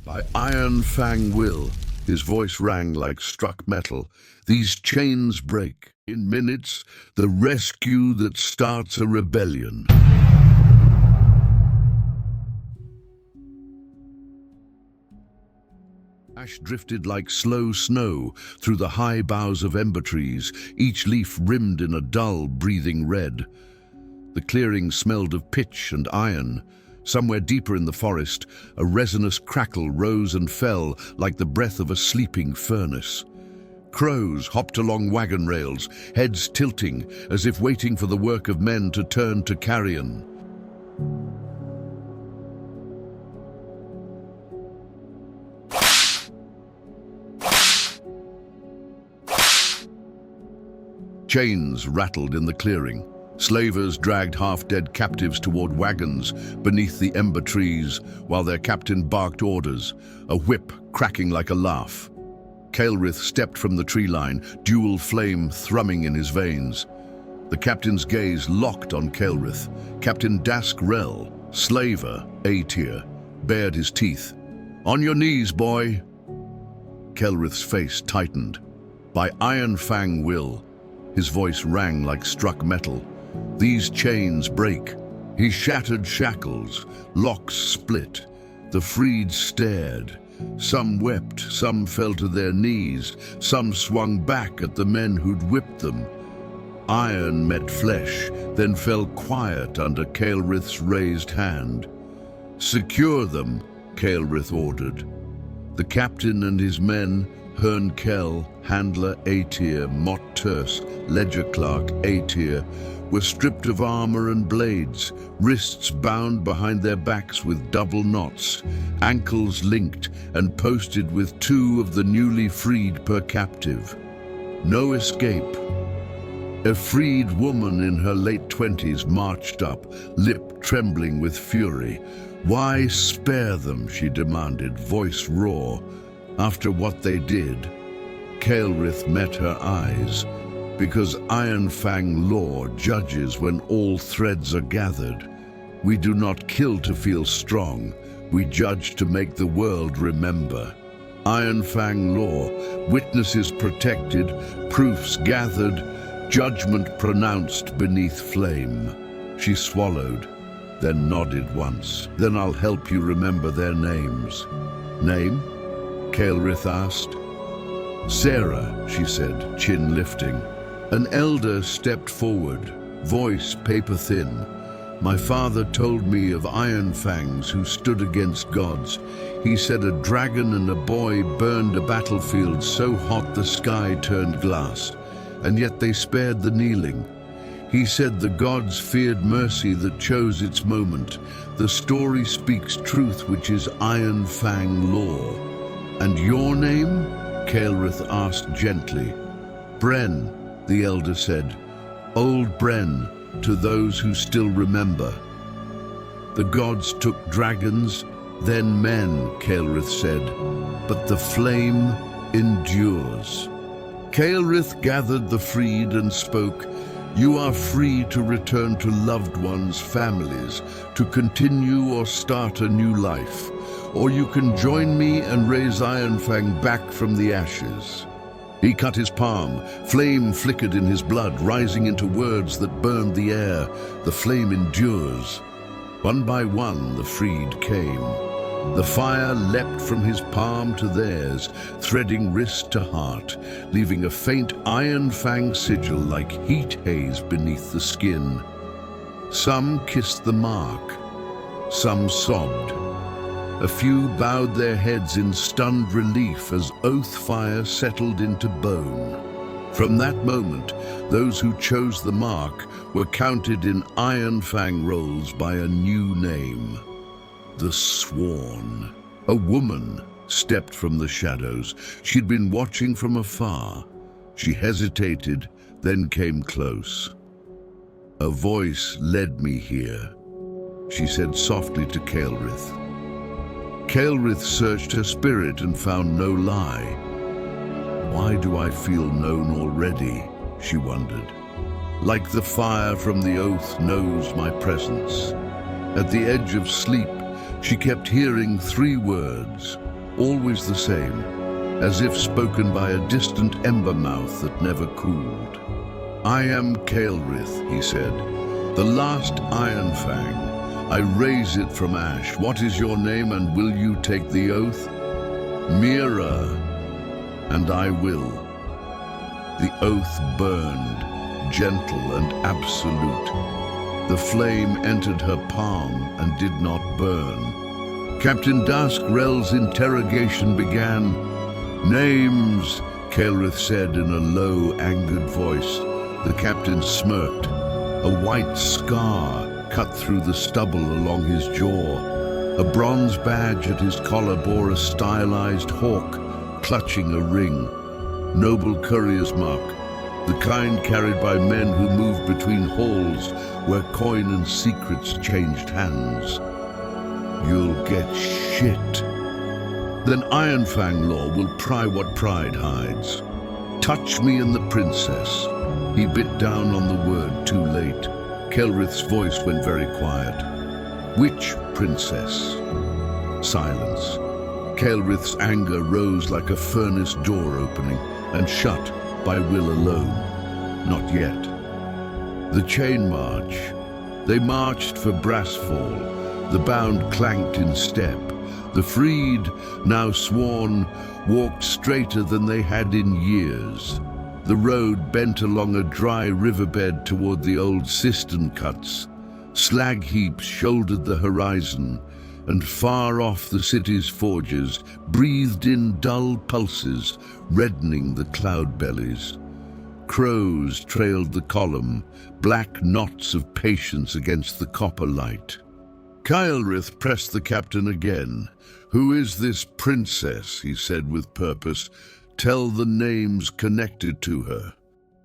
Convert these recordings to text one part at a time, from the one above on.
By Ironfang will, his voice rang like struck metal. These chains break. In minutes, the rescue that starts a rebellion. Ash drifted like slow snow through the high boughs of ember trees, each leaf rimmed in a dull, breathing red. The clearing smelled of pitch and iron. Somewhere deeper in the forest, a resinous crackle rose and fell like the breath of a sleeping furnace. Crows hopped along wagon rails, heads tilting, as if waiting for the work of men to turn to carrion. Chains rattled in the clearing. Slavers dragged half-dead captives toward wagons beneath the ember trees while their captain barked orders, a whip cracking like a laugh. Kaelrith stepped from the tree line, dual flame thrumming in his veins. The captain's gaze locked on Kaelrith. Captain Dask Rel, slaver, A-tier, bared his teeth. "On your knees, boy." Kaelrith's face tightened. By Ironfang will, his voice rang like struck metal. These chains break. He shattered shackles, locks split. The freed stared. Some wept, some fell to their knees, some swung back at the men who'd whipped them. Iron met flesh, then fell quiet under Kaelrith's raised hand. "Secure them," Kaelrith ordered. The captain and his men, Hearn Kell, handler A-tier, Mott Terse, ledger clerk A-tier, were stripped of armor and blades, wrists bound behind their backs with double knots, ankles linked and posted with 2 of the newly freed per captive. No escape. A freed woman in her late 20s marched up, lip trembling with fury. "Why spare them?" she demanded, voice raw. "After what they did?" Kaelrith met her eyes. "Because Ironfang law judges when all threads are gathered. We do not kill to feel strong. We judge to make the world remember. Ironfang law, witnesses protected, proofs gathered, judgment pronounced beneath flame." She swallowed, then nodded once. "Then I'll help you remember their names." "Name?" Kaelrith asked. "Sarah," she said, chin lifting. An elder stepped forward, voice paper-thin. "My father told me of Ironfangs who stood against gods. He said a dragon and a boy burned a battlefield so hot the sky turned glass, and yet they spared the kneeling. He said the gods feared mercy that chose its moment. The story speaks truth, which is Ironfang law." "And your name?" Kaelrith asked gently. "Bren," the elder said. "Old Bren, to those who still remember." "The gods took dragons, then men," Kaelrith said, "but the flame endures." Kaelrith gathered the freed and spoke. "You are free to return to loved ones, families, to continue or start a new life. Or you can join me and raise Ironfang back from the ashes." He cut his palm. Flame flickered in his blood, rising into words that burned the air. "The flame endures." One by one, the freed came. The fire leapt from his palm to theirs, threading wrist to heart, leaving a faint Ironfang sigil like heat haze beneath the skin. Some kissed the mark. Some sobbed. A few bowed their heads in stunned relief as oath fire settled into bone. From that moment, those who chose the mark were counted in Ironfang rolls by a new name. The Sworn. A woman stepped from the shadows. She'd been watching from afar. She hesitated, then came close. "A voice led me here," she said softly to Kaelrith. Kaelrith searched her spirit and found no lie. "Why do I feel known already?" she wondered. "Like the fire from the oath knows my presence." At the edge of sleep, she kept hearing 3 words: always the same, as if spoken by a distant ember mouth that never cooled. "I am Kaelrith," he said, "the last Ironfang. I raise it from ash. What is your name, and will you take the oath?" "Mira, and I will." The oath burned, gentle and absolute. The flame entered her palm and did not burn. Captain Daskrell's interrogation began. "Names," Kaelrith said in a low, angered voice. The captain smirked. A white scar cut through the stubble along his jaw. A bronze badge at his collar bore a stylized hawk clutching a ring. Noble courier's mark, the kind carried by men who moved between halls where coin and secrets changed hands. "You'll get shit." "Then Ironfang law will pry what pride hides. Touch me and the princess." He bit down on the word too late. Kaelrith's voice went very quiet. "Which princess?" Silence. Kaelrith's anger rose like a furnace door opening and shut by will alone. Not yet. The chain march. They marched for Brassfall. The bound clanked in step. The freed, now sworn, walked straighter than they had in years. The road bent along a dry riverbed toward the old cistern cuts. Slag heaps shouldered the horizon, and far off the city's forges breathed in dull pulses, reddening the cloud bellies. Crows trailed the column, black knots of patience against the copper light. Kaelrith pressed the captain again. "Who is this princess?" he said with purpose. "Tell the names connected to her."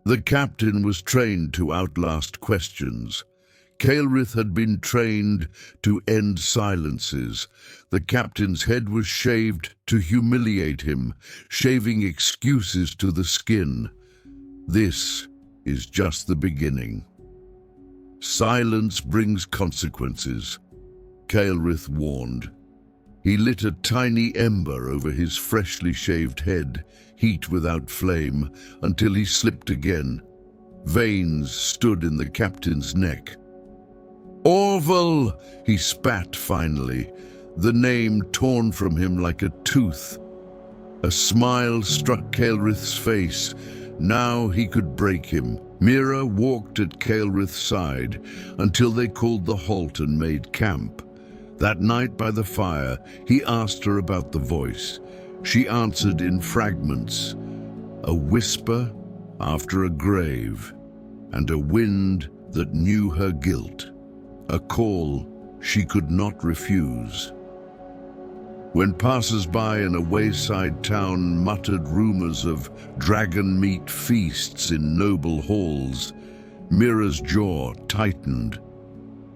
The captain was trained to outlast questions. Kaelrith had been trained to end silences. The captain's head was shaved to humiliate him, shaving excuses to the skin. This is just the beginning. Silence brings consequences, Kaelrith warned. He lit a tiny ember over his freshly shaved head, heat without flame, until he slipped again. Veins stood in the captain's neck. "Orville!" he spat finally, the name torn from him like a tooth. A smile struck Kaelrith's face. Now he could break him. Mira walked at Kaelrith's side until they called the halt and made camp. That night by the fire, he asked her about the voice. She answered in fragments. A whisper after a grave, and a wind that knew her guilt. A call she could not refuse. When passers-by in a wayside town muttered rumors of dragon meat feasts in noble halls, Mira's jaw tightened.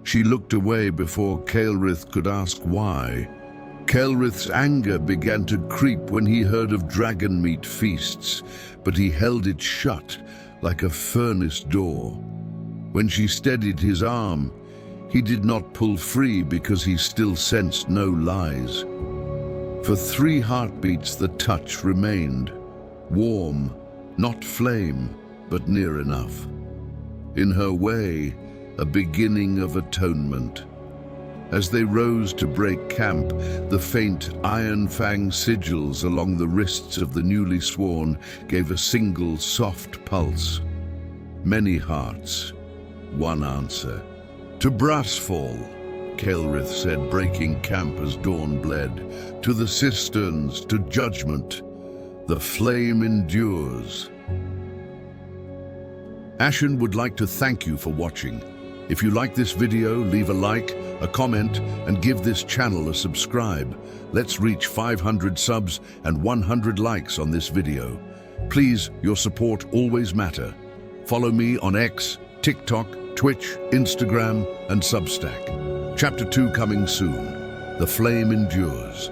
She looked away before Kaelrith could ask why. Kaelrith's anger began to creep when he heard of dragon meat feasts, but he held it shut like a furnace door. When she steadied his arm, he did not pull free because he still sensed no lies. For 3 heartbeats the touch remained, warm, not flame, but near enough. In her way, a beginning of atonement. As they rose to break camp, the faint Ironfang sigils along the wrists of the newly sworn gave a single soft pulse. Many hearts, one answer. "To Brassfall," Kaelrith said, breaking camp as dawn bled. "To the cisterns, to judgment. The flame endures." Ashen would like to thank you for watching. If you like this video, leave a like, a comment, and give this channel a subscribe. Let's reach 500 subs and 100 likes on this video. Please, your support always matter. Follow me on X, TikTok, Twitch, Instagram, and Substack. Chapter 2 coming soon. The flame endures.